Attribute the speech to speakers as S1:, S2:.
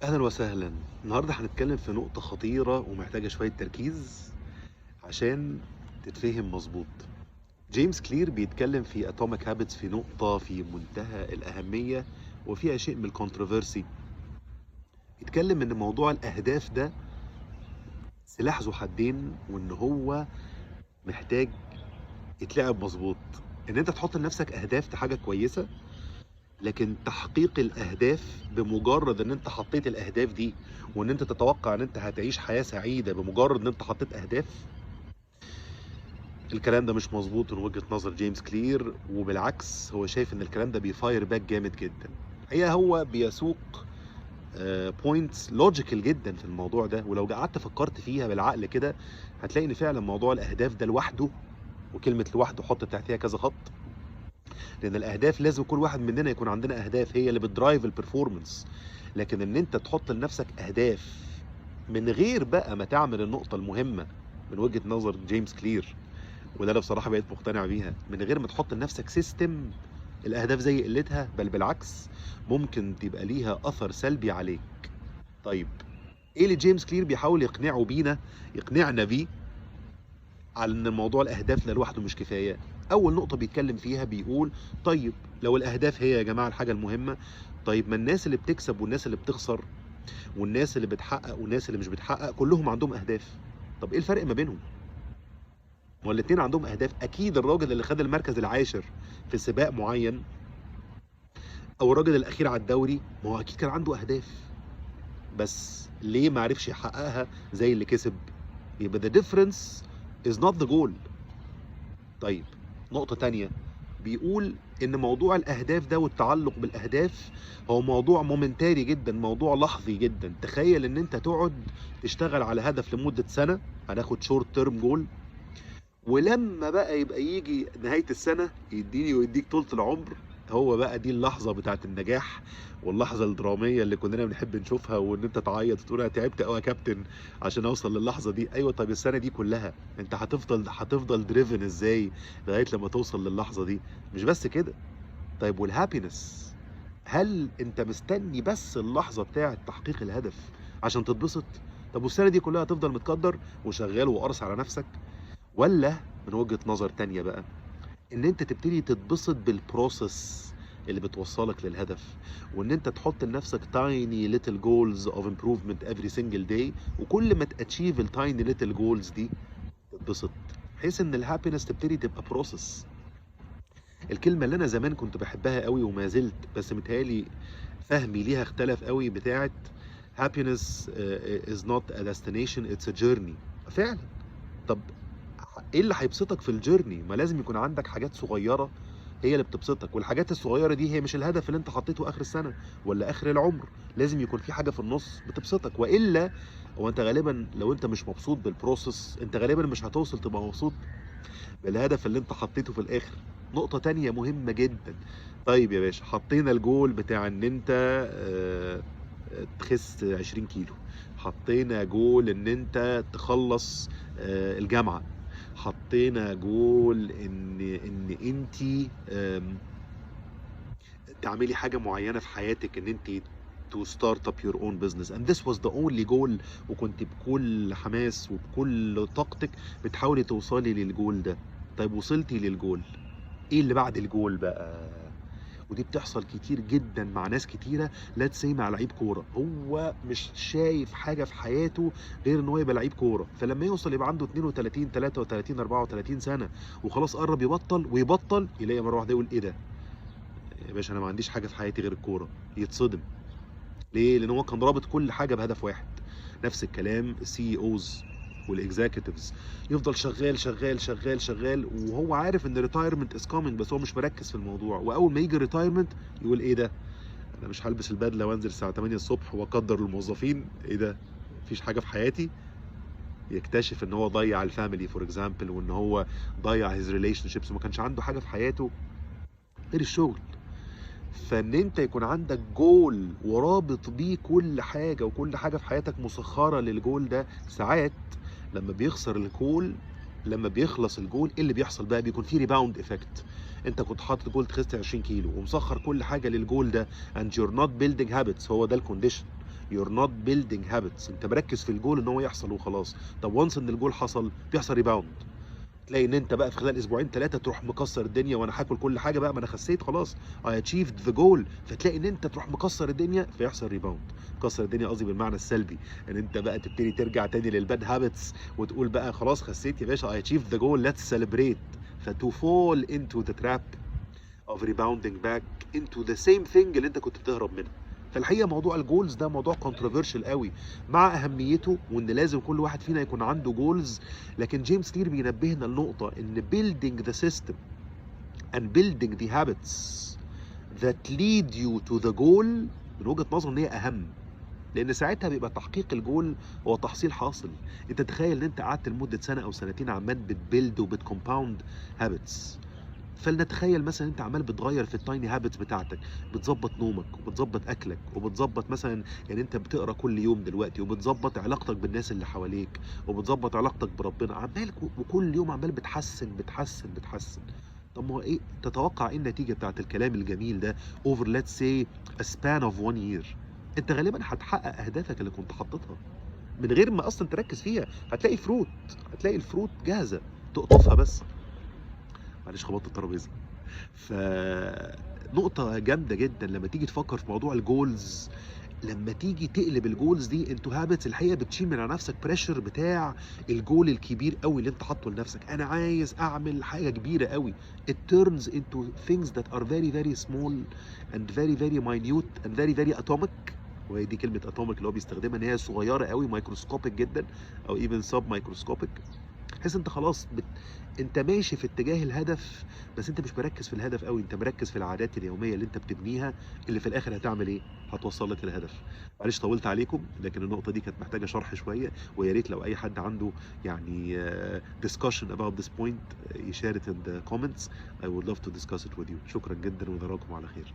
S1: أهلا وسهلا. النهاردة هنتكلم في نقطة خطيرة ومحتاجة شوية تركيز عشان تتفهم مظبوط. جيمس كلير بيتكلم في اتوميك هابتس في نقطة في منتهى الأهمية وفيها شيء من الكونتروفيرسي. بيتكلم إن موضوع الأهداف ده سلاح ذو حدين، وإن هو محتاج يتلعب مظبوط. إن أنت تحط لنفسك أهداف دي حاجة كويسة، لكن تحقيق الاهداف بمجرد ان انت حطيت الاهداف دي، وان انت تتوقع ان انت هتعيش حياة سعيدة بمجرد ان انت حطيت اهداف، الكلام ده مش مظبوط من وجهة نظر جيمس كلير. وبالعكس هو شايف ان الكلام ده بيفاير باك جامد جدا. هو بيسوق بوينتس لوجيكال جدا في الموضوع ده، ولو قعدت فكرت فيها بالعقل كده هتلاقي ان فعلا موضوع الاهداف ده لوحده، وكلمة لوحده حط تحتها كذا خط، لان الاهداف لازم كل واحد مننا يكون عندنا اهداف هي اللي بتدرايف البرفورمانس. لكن ان انت تحط لنفسك اهداف من غير بقى ما تعمل النقطة المهمة من وجهة نظر جيمس كلير، وده انا بصراحة بقيت مقتنع بيها، من غير ما تحط لنفسك سيستم، الاهداف زي قلتها، بل بالعكس ممكن تبقى ليها اثر سلبي عليك. طيب، ايه اللي جيمس كلير بيحاول يقنعنا بيه على ان موضوع الاهداف ده لوحده مش كفايه؟ اول نقطه بيتكلم فيها بيقول: طيب لو الاهداف هي يا جماعه الحاجه المهمه، طيب ما الناس اللي بتكسب والناس اللي بتخسر والناس اللي بتحقق والناس اللي مش بتحقق كلهم عندهم اهداف. طب ايه الفرق ما بينهم؟ ما هو الاتنين عندهم اهداف. اكيد الراجل اللي خد المركز العاشر في سباق معين، او الراجل الاخير على الدوري، ما هو اكيد كان عنده اهداف، بس ليه ما عرفش يحققها زي اللي كسب؟ يبقى the difference is not the goal. طيب، نقطة تانية، بيقول إن موضوع الأهداف ده والتعلق بالأهداف هو موضوع مومنتاري جدا، موضوع لحظي جدا. تخيل إن أنت تقعد تشتغل على هدف لمدة سنة، هناخد شورت تيرم جول، ولما بقى يبقى يجي نهاية السنة يديني ويديك طولة العمر. هو بقى دي اللحظة بتاعت النجاح واللحظة الدرامية اللي كلنا بنحب نشوفها، وان انت تعيط وتقول انا تعبت قوي يا كابتن عشان اوصل للحظة دي. ايوه، طب السنة دي كلها انت هتفضل دريفن ازاي لغاية لما توصل للحظة دي؟ مش بس كده، طيب والهابينس، هل انت مستني بس اللحظة بتاعت تحقيق الهدف عشان تتبسط؟ طب والسنة دي كلها هتفضل متقدر وشغال وقرص على نفسك؟ ولا من وجهة نظر تانية بقى، ان انت تبتدي تتبسط بالبروسس اللي بتوصلك للهدف، وان انت تحط لنفسك tiny little goals of improvement every single day، وكل ما تاتشيف التايني little goals دي تتبسط، بحيث ان الهابينس تبتدي تبقى بروسس. الكلمة اللي انا زمان كنت بحبها قوي وما زلت، بس متهيألي فهمي ليها اختلف قوي، بتاعت happiness is not a destination, it's a journey. فعلا. طب ايه اللي هيبسطك في الجيرني؟ ما لازم يكون عندك حاجات صغيره هي اللي بتبسطك، والحاجات الصغيره دي هي مش الهدف اللي انت حطيته اخر السنه ولا اخر العمر. لازم يكون في حاجه في النص بتبسطك، والا هو انت غالبا لو انت مش مبسوط بالبروسس انت غالبا مش هتوصل تبقى مبسوط بالهدف اللي انت حطيته في الاخر. نقطه تانية مهمه جدا، طيب يا باشا حطينا الجول بتاع ان انت تخس 20 كيلو، حطينا جول ان انت تخلص الجامعة، حطينا جول ان انت تعملي حاجة معينة في حياتك، ان انت to start up your own business and this was the only goal، وكنت بكل حماس وبكل طاقتك بتحاولي توصلي للجول ده. طيب وصلتي للجول، ايه اللي بعد الجول بقى؟ ودي بتحصل كتير جدا مع ناس كتيره، لا تسي مع لعيب كوره، هو مش شايف حاجه في حياته غير ان هو يبقى لعيب كوره، فلما يوصل يبقى عنده 32 33 34 سنه وخلاص قرب يبطل، ويبطل يلاقي مره واحده يقول: ايه ده يا باشا، انا ما عنديش حاجه في حياتي غير الكوره. يتصدم. ليه؟ لان هو كان رابط كل حاجه بهدف واحد. نفس الكلام السي اوز والاكزيكتيفز، يفضل شغال شغال شغال شغال وهو عارف ان ريتايرمنت از كامينج، بس هو مش مركز في الموضوع، واول ما يجي ريتايرمنت يقول: ايه ده، انا مش هلبس البدله وانزل الساعه 8 الصبح واقدر الموظفين، ايه ده، مفيش حاجه في حياتي. يكتشف ان هو ضيع الفاميلي فور اكزامبل، وان هو ضيع هيز ريليشن شيبس، وما كانش عنده حاجه في حياته غير الشغل. فان انت يكون عندك جول ورابط بيه كل حاجه، وكل حاجه في حياتك مسخره للجول ده، ساعات لما بيخسر الجول، لما بيخلص الجول، ايه اللي بيحصل بقى؟ بيكون في ريباوند افكت. انت كنت حاطط جول تخس 20 كيلو ومسخر كل حاجه للجول ده and you're not building habits، هو ده الكونديشن. you're not building habits. انت مركز في الجول ان هو يحصل وخلاص. طب وانس ان الجول حصل بيحصل ريباوند، تلاقي ان انت بقى في خلال اسبوعين ثلاثه تروح مكسر الدنيا، وانا هاكل كل حاجه بقى، ما انا خسيت خلاص، I achieved the goal. فتلاقي ان انت تروح مكسر الدنيا فيحصل ريباوند. مكسر الدنيا قصدي بالمعنى السلبي، ان انت بقى تبتدي ترجع تاني للباد هابتس وتقول بقى خلاص خسيت يا باشا، I achieved the goal, let's celebrate. فتو fall into the trap of rebounding back into the same thing اللي انت كنت بتهرب منها. فالحقيقه موضوع الجولز ده موضوع controversial قوي مع اهميته، وان لازم كل واحد فينا يكون عنده جولز. لكن جيمس كلير بينبهنا لنقطه، ان building the system and building the habits that lead you to the goal من وجهه نظري ان هي اهم، لان ساعتها بيبقى تحقيق الجول هو تحصيل حاصل. انت تخيل ان انت قعدت لمده سنه او سنتين عمال بتبيلد وبتكومباوند هابتس. فلنتخيل مثلا انت عمال بتغير في التايني هابتس بتاعتك، بتظبط نومك وبتظبط اكلك وبتظبط مثلا، يعني انت بتقرا كل يوم دلوقتي، وبتظبط علاقتك بالناس اللي حواليك، وبتظبط علاقتك بربنا، عمال وكل يوم عمال بتحسن. طب ما هو ايه تتوقع ايه النتيجه بتاعت الكلام الجميل ده over let's say a span of 1 year؟ انت غالبا هتحقق اهدافك اللي كنت حاططها من غير ما اصلا تركز فيها. هتلاقي فروت، هتلاقي الفروت جاهزه، تقطفها بس. معلش خبطت الترابيزه. فنقطة جامدة جدا لما تيجي تفكر في موضوع الجولز، لما تيجي تقلب الجولز دي انتو هابتس، الحقيقة بتشيل من على نفسك بريشر بتاع الجول الكبير قوي اللي انت حاطه لنفسك. انا عايز اعمل حاجة كبيرة قوي. it turns into things that are very very small and very very minute and very very atomic. وهي دي كلمة اتوميك اللي هو بيستخدمها، ان هي صغيرة قوي، مايكروسكوبيك جدا، او even sub مايكروسكوبيك. تحس انت خلاص انت ماشي في اتجاه الهدف، بس انت مش مركز في الهدف قوي، انت مركز في العادات اليوميه اللي انت بتبنيها، اللي في الاخر هتعمل ايه؟ هتوصلك للهدف. معلش طولت عليكم، لكن النقطه دي كانت محتاجه شرح شويه، ويا ريت لو اي حد عنده يعني discussion about this point يشارك in the comments. I would love to discuss it with you. شكرا جدا ونراكم على خير.